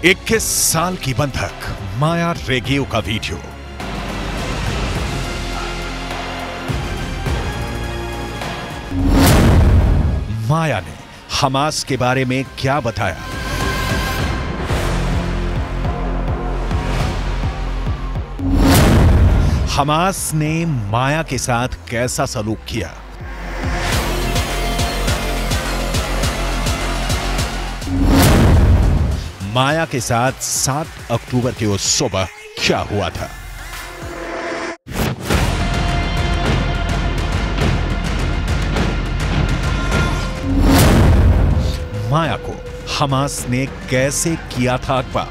21 साल की बंधक माया रेगेव का वीडियो। माया ने हमास के बारे में क्या बताया? हमास ने माया के साथ कैसा सलूक किया? माया के साथ 7 अक्टूबर की उस सुबह क्या हुआ था? माया को हमास ने कैसे किया था अगवा?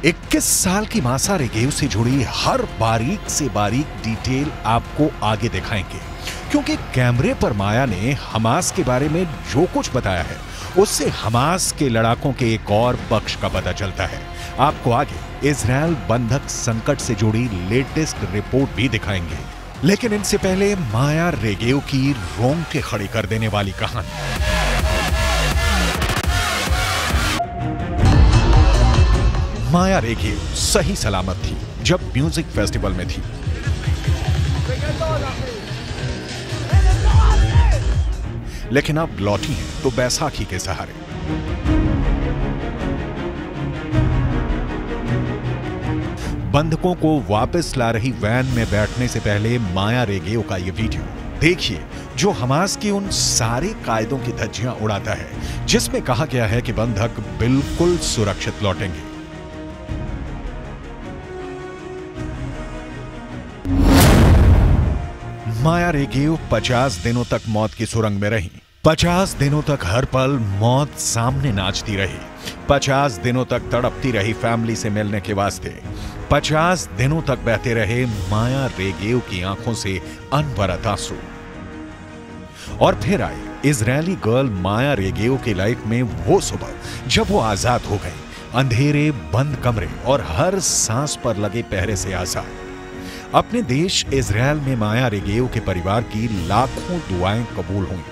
इक्कीस साल की मासा रेगेव से जुड़ी हर बारीक से बारीक डिटेल आपको आगे दिखाएंगे, क्योंकि कैमरे पर माया ने हमास के बारे में जो कुछ बताया है उससे हमास के लड़ाकों के एक और पक्ष का पता चलता है। आपको आगे इजरायल बंधक संकट से जुड़ी लेटेस्ट रिपोर्ट भी दिखाएंगे, लेकिन इनसे पहले माया रेगेव की रोंगटे खड़ी कर देने वाली कहानी। माया रेगेव सही सलामत थी जब म्यूजिक फेस्टिवल में थी, लेकिन अब लौटी हैं तो बैसाखी के सहारे। बंधकों को वापस ला रही वैन में बैठने से पहले माया रेगेव का यह वीडियो देखिए, जो हमास की उन सारे कायदों की धज्जियां उड़ाता है जिसमें कहा गया है कि बंधक बिल्कुल सुरक्षित लौटेंगे। माया रेगेव 50 दिनों तक मौत की सुरंग में रही। 50 दिनों तक हर पल मौत सामने नाचती रही। 50 दिनों तक तड़पती रही फैमिली से मिलने के वास्ते। 50 दिनों तक बहते रहे माया रेगेव की आंखों से अनवरत आंसू। और फिर आई इजरायली गर्ल माया रेगेव की लाइफ में वो सुबह जब वो आजाद हो गई, अंधेरे बंद कमरे और हर सांस पर लगे पहरे से आजाद। अपने देश इजरायल में माया रेगेव के परिवार की लाखों दुआएं कबूल हुई।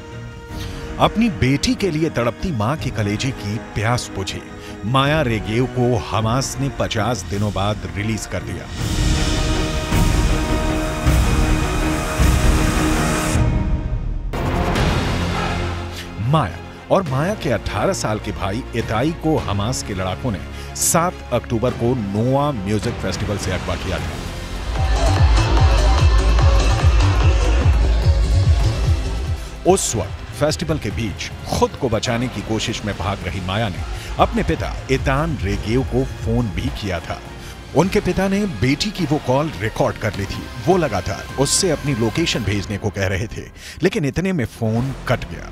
अपनी बेटी के लिए तड़पती मां के कलेजे की प्यास बुझी। माया रेगेव को हमास ने 50 दिनों बाद रिलीज कर दिया। माया और माया के 18 साल के भाई इताई को हमास के लड़ाकों ने 7 अक्टूबर को नोआ म्यूजिक फेस्टिवल से अगवा किया था। उस वक्त फेस्टिवल के बीच खुद को बचाने की कोशिश में भाग रही माया ने अपने पिता इतान रेगेव को फोन भी किया था। उनके पिता ने बेटी की वो कॉल रिकॉर्ड कर ली थी। वो लगातार उससे अपनी लोकेशन भेजने को कह रहे थे, लेकिन इतने में फोन कट गया।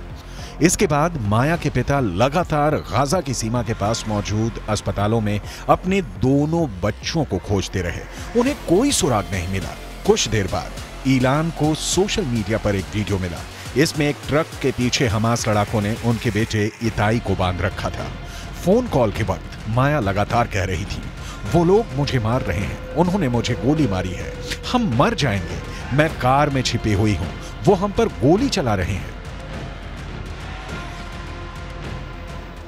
इसके बाद माया के पिता लगातार गाजा की सीमा के पास मौजूद अस्पतालों में अपने दोनों बच्चों को खोजते रहे। उन्हें कोई सुराग नहीं मिला। कुछ देर बाद ईलान को सोशल मीडिया पर एक वीडियो मिला। इसमें एक ट्रक के पीछे हमास लड़ाकों ने उनके बेटे इताई को बांध रखा था। फोन कॉल के वक्त माया लगातार कह रही थी, वो लोग मुझे मार रहे हैं, उन्होंने मुझे गोली मारी है, हम मर जाएंगे, मैं कार में छिपी हुई हूं, वो हम पर गोली चला रहे हैं।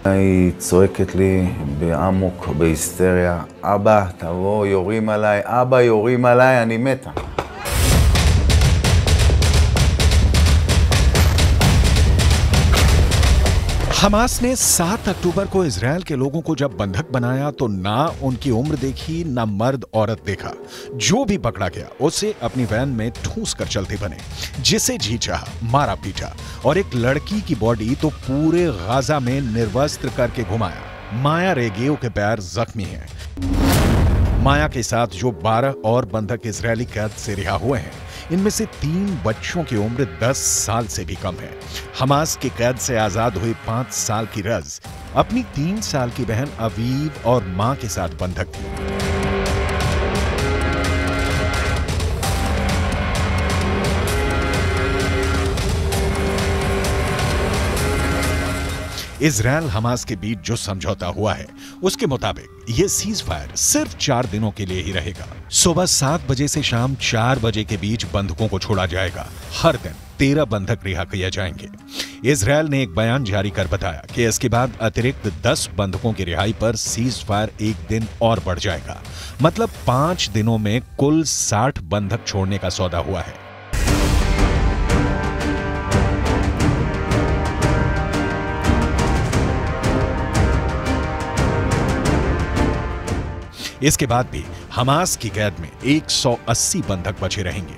היא צועקת לי בעמוק, בהיסטריה, אבא, תבוא, יורים עליי, אבא, יורים עליי, אני מתה. हमास ने 7 अक्टूबर को इजरायल के लोगों को जब बंधक बनाया तो ना उनकी उम्र देखी, ना मर्द औरत देखा। जो भी पकड़ा गया उसे अपनी वैन में ठूस कर चलते बने। जिसे जी चाहा मारा पीटा, और एक लड़की की बॉडी तो पूरे गाजा में निर्वस्त्र करके घुमाया। माया रेगेव के पैर जख्मी हैं। माया के साथ जो 12 और बंधक इजरायली कैद से रिहा हुए हैं, इनमें से 3 बच्चों की उम्र 10 साल से भी कम है। हमास की कैद से आजाद हुई 5 साल की रज अपनी 3 साल की बहन अवीव और मां के साथ बंधक थी। इजराइल हमास के बीच जो समझौता हुआ है उसके मुताबिक ये सीज फायर सिर्फ 4 दिनों के लिए ही रहेगा। सुबह 7 बजे से शाम 4 बजे के बीच बंधकों को छोड़ा जाएगा। हर दिन 13 बंधक रिहा किए जाएंगे। इजराइल ने एक बयान जारी कर बताया कि इसके बाद अतिरिक्त 10 बंधकों की रिहाई पर सीज फायर एक दिन और बढ़ जाएगा। मतलब 5 दिनों में कुल 60 बंधक छोड़ने का सौदा हुआ है। इसके बाद भी हमास की कैद में 180 बंधक बचे रहेंगे।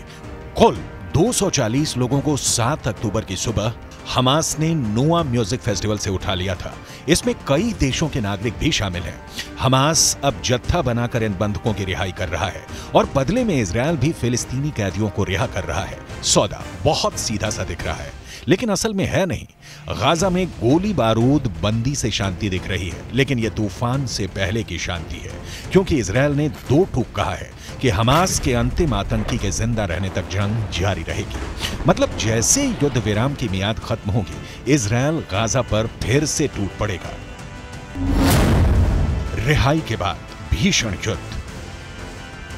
कुल 240 लोगों को 7 अक्टूबर की सुबह हमास ने नोआ म्यूजिक फेस्टिवल से उठा लिया था। इसमें कई देशों के नागरिक भी शामिल हैं। हमास अब जत्था बनाकर इन बंधकों की रिहाई कर रहा है और बदले में इजराइल भी फिलिस्तीनी कैदियों को रिहा कर रहा है। सौदा बहुत सीधा सा दिख रहा है, लेकिन असल में है नहीं। गाजा में गोली बारूद बंदी से शांति दिख रही है, लेकिन यह तूफान से पहले की शांति है, क्योंकि इजराइल ने 2 टूक कहा है कि हमास के अंतिम आतंकी के जिंदा रहने तक जंग जारी रहेगी। मतलब जैसे युद्ध विराम की मियाद खत्म होगी, इजराइल गाजा पर फिर से टूट पड़ेगा। रिहाई के बाद भीषण युद्ध।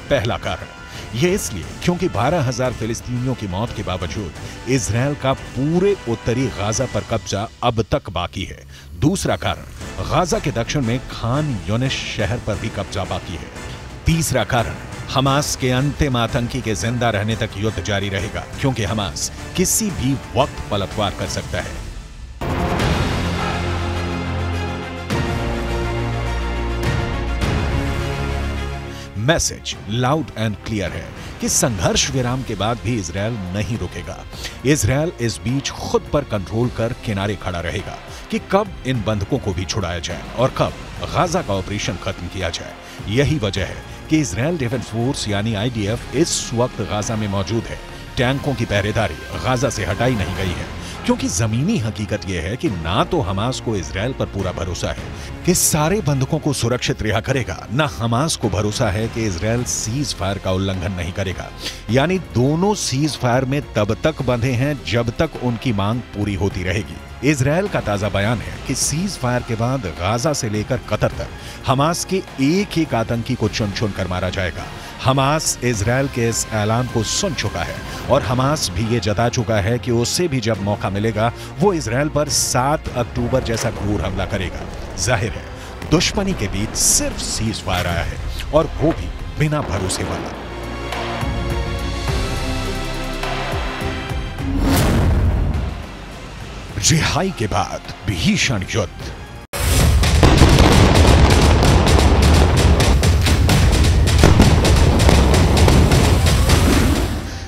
पहला कारण यह इसलिए क्योंकि 12,000 फिलिस्तीनियों की मौत के बावजूद इजराइल का पूरे उत्तरी गाजा पर कब्जा अब तक बाकी है। दूसरा कारण गाजा के दक्षिण में खान यूनिस शहर पर भी कब्जा बाकी है। तीसरा कारण हमास के अंतिम आतंकी के जिंदा रहने तक युद्ध जारी रहेगा, क्योंकि हमास किसी भी वक्त पलटवार कर सकता है। मैसेज लाउड एंड क्लियर है कि संघर्ष विराम के बाद भी इजराइल नहीं रुकेगा। इजराइल इस बीच खुद पर कंट्रोल कर किनारे खड़ा रहेगा कि कब इन बंधकों को भी छुड़ाया जाए और कब गाजा का ऑपरेशन खत्म किया जाए। यही वजह है कि इजराइल डिफेंस फोर्स यानी IDF इस वक्त गाजा में मौजूद है। टैंकों की पहरेदारी गाजा से हटाई नहीं गई है, क्योंकि जमीनी हकीकत यह है कि ना तो हमास को इजराइल पर पूरा भरोसा है कि सारे बंधकों को सुरक्षित रिहा करेगा, ना हमास को भरोसा है कि इजराइल सीज फायर का उल्लंघन नहीं करेगा। यानी दोनों सीज फायर में तब तक बंधे हैं जब तक उनकी मांग पूरी होती रहेगी। इजराइल का ताजा बयान है कि सीज फायर के बाद गाजा से लेकर कतर तक हमास के एक एक आतंकी को चुन चुन कर मारा जाएगा। हमास इजराइल के इस ऐलान को सुन चुका है और हमास भी ये जता चुका है कि उसे भी जब मौका मिलेगा वो इजराइल पर 7 अक्टूबर जैसा क्रूर हमला करेगा। जाहिर है दुश्मनी के बीच सिर्फ सीज फायर आया है, और वो भी बिना भरोसे वाला। रिहाई के बाद भीषण युद्ध।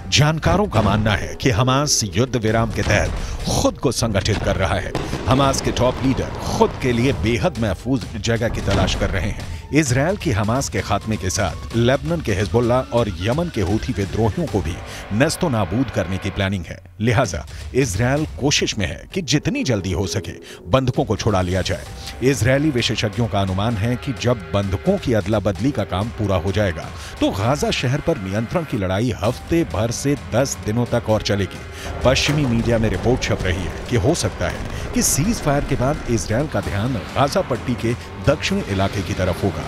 जानकारों का मानना है कि हमास युद्ध विराम के तहत खुद को संगठित कर रहा है। हमास के टॉप लीडर खुद के लिए बेहद महफूज जगह की तलाश कर रहे हैं। इजराइल की हमास के खात्मे के साथ लेबनान के हिजबुल्ला और यमन के हूथी विद्रोहियों को भी नस्तो नाबूद करने की प्लानिंग है। लिहाजा इजराइल कोशिश में है कि जितनी जल्दी हो सके बंधकों को छुड़ा लिया जाए। इजरायली विशेषज्ञों का अनुमान है कि जब बंधकों की अदला बदली का काम पूरा हो जाएगा तो गाजा शहर पर नियंत्रण की लड़ाई हफ्ते भर से 10 दिनों तक और चलेगी। पश्चिमी मीडिया में रिपोर्ट छप रही है कि हो सकता है कि सीज फायर के बाद इजराइल का ध्यान गाजा पट्टी के दक्षिणी इलाके की तरफ होगा।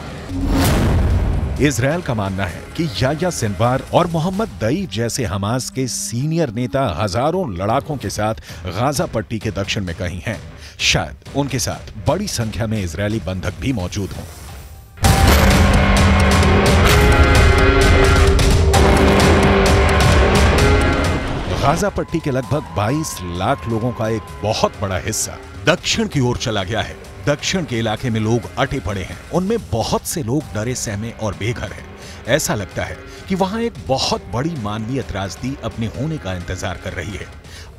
इजराइल का मानना है कि याह्या सिनवार और मोहम्मद दईफ जैसे हमास के सीनियर नेता हजारों लड़ाकों के साथ गाजा पट्टी के दक्षिण में कहीं हैं। शायद उनके साथ बड़ी संख्या में इजरायली बंधक भी मौजूद हों। गाजा पट्टी के लगभग 22 लाख लोगों का एक बहुत बड़ा हिस्सा दक्षिण की ओर चला गया है। दक्षिण के इलाके में लोग अटे पड़े हैं। उनमें बहुत से लोग डरे सहमे और बेघर हैं। ऐसा लगता है कि वहां एक बहुत बड़ी मानवीय त्रासदी अपने होने का इंतजार कर रही है।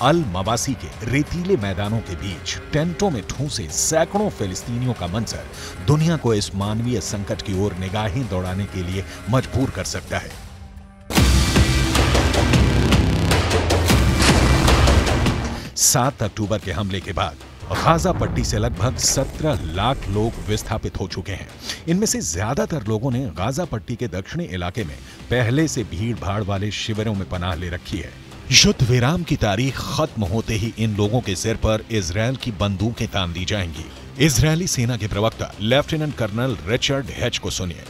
अल मवासी के रेतीले मैदानों के बीच टेंटों में ठूंसे सैकड़ों फिलिस्तीनियों का मंजर दुनिया को इस मानवीय संकट की ओर निगाहें दौड़ाने के लिए मजबूर कर सकता है। 7 अक्टूबर के हमले के बाद गाजा पट्टी से लगभग 17 लाख लोग विस्थापित हो चुके हैं। इनमें से ज्यादातर लोगों ने गाजा पट्टी के दक्षिणी इलाके में पहले से भीड़ भाड़ वाले शिविरों में पनाह ले रखी है। युद्ध विराम की तारीख खत्म होते ही इन लोगों के सिर पर इजरायल की बंदूकें तान दी जाएंगी। इजरायली सेना के प्रवक्ता लेफ्टिनेंट कर्नल रिचर्ड हेच को सुनिए।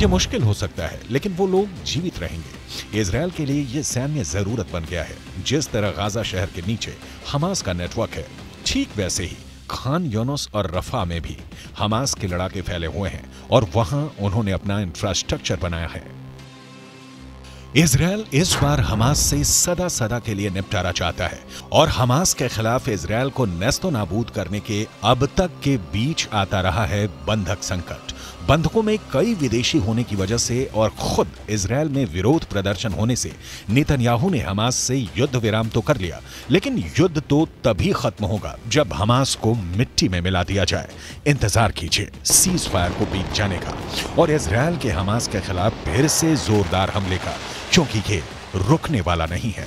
यह मुश्किल हो सकता है, लेकिन वो लोग जीवित रहेंगे। इजरायल के लिए यह सैन्य जरूरत बन गया है। जिस तरह गाजा शहर के नीचे हमास का नेटवर्क है, ठीक वैसे ही खान यूनुस और रफा में भी हमास के लड़ाके फैले हुए हैं और वहां उन्होंने अपना इंफ्रास्ट्रक्चर बनाया है। इजरायल इस बार हमास से सदा सदा के लिए निपटारा चाहता है और हमास के खिलाफ इजरायल को नेस्तो नाबूद करने के अब तक के बीच आता रहा है बंधक संकट। बंधकों में कई विदेशी होने की वजह से और खुद इजरायल में विरोध प्रदर्शन होने से नेतन्याहू ने हमास से युद्ध विराम तो कर लिया, लेकिन युद्ध तो तभी खत्म होगा जब हमास को मिट्टी में मिला दिया जाए। इंतजार कीजिए सीज फायर को बीत जाने का और इजरायल के हमास के खिलाफ फिर से जोरदार हमले का, क्योंकि ये रुकने वाला नहीं है।